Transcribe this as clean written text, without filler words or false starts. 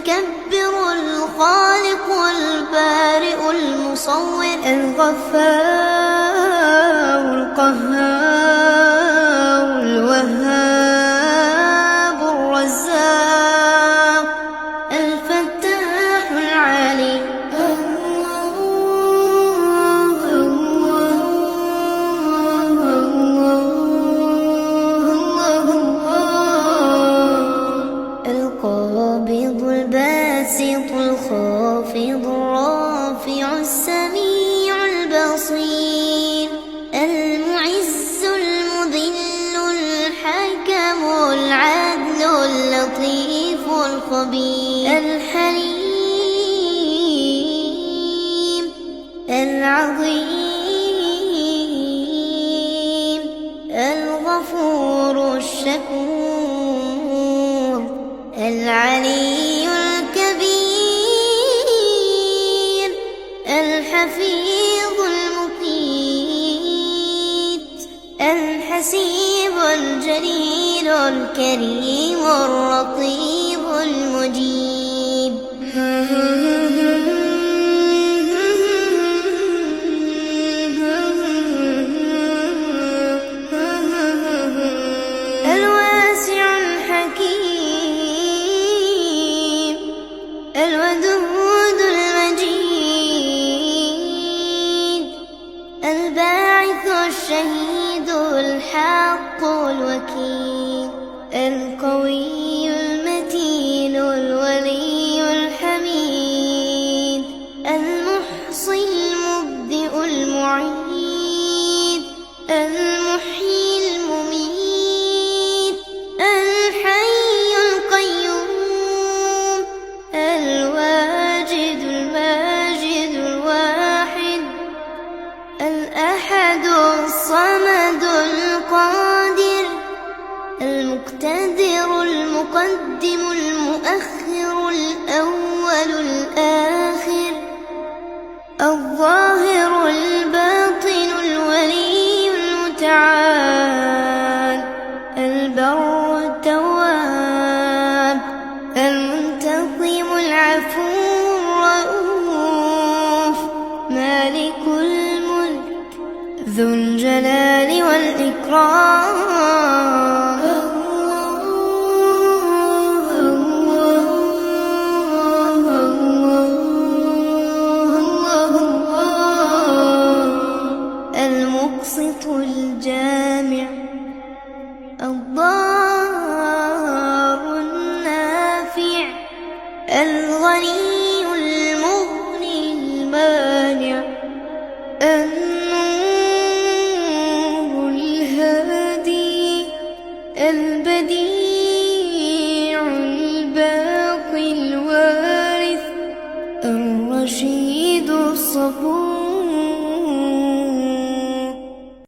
المتكبر الخالق البارئ المصور الغفار القهار الوهاب الرزاق الفتاح العليم القابض الباسط الخافض الرافع السميع البصير المعز المذل الحكم العدل اللطيف الخبير الحليم العظيم الغفور الشكور العلي الكبير الحفيظ المقيت الحسيب الجليل الكريم الرقيب المجيب الواسع الحكيم الودود المجيد الباعث الشهيد الحق الوكيل القوي المتين الولي الحميد المحصي المبدئ المعيد المحيي المميت الحي القيوم الواجد الماجد الواحد الأحد الصمد القادر المقتدر المقدم المؤخر الأول الآخر الظاهر الباطن الولي المتعال البر التواب المنتقم العفو الرؤوف مالك الملك ذو الجلال والإكرام المقسط الجامع الضار النافع الغني المغني المانع النور الهادي البديع الباقي الوارث الرشيد الصبور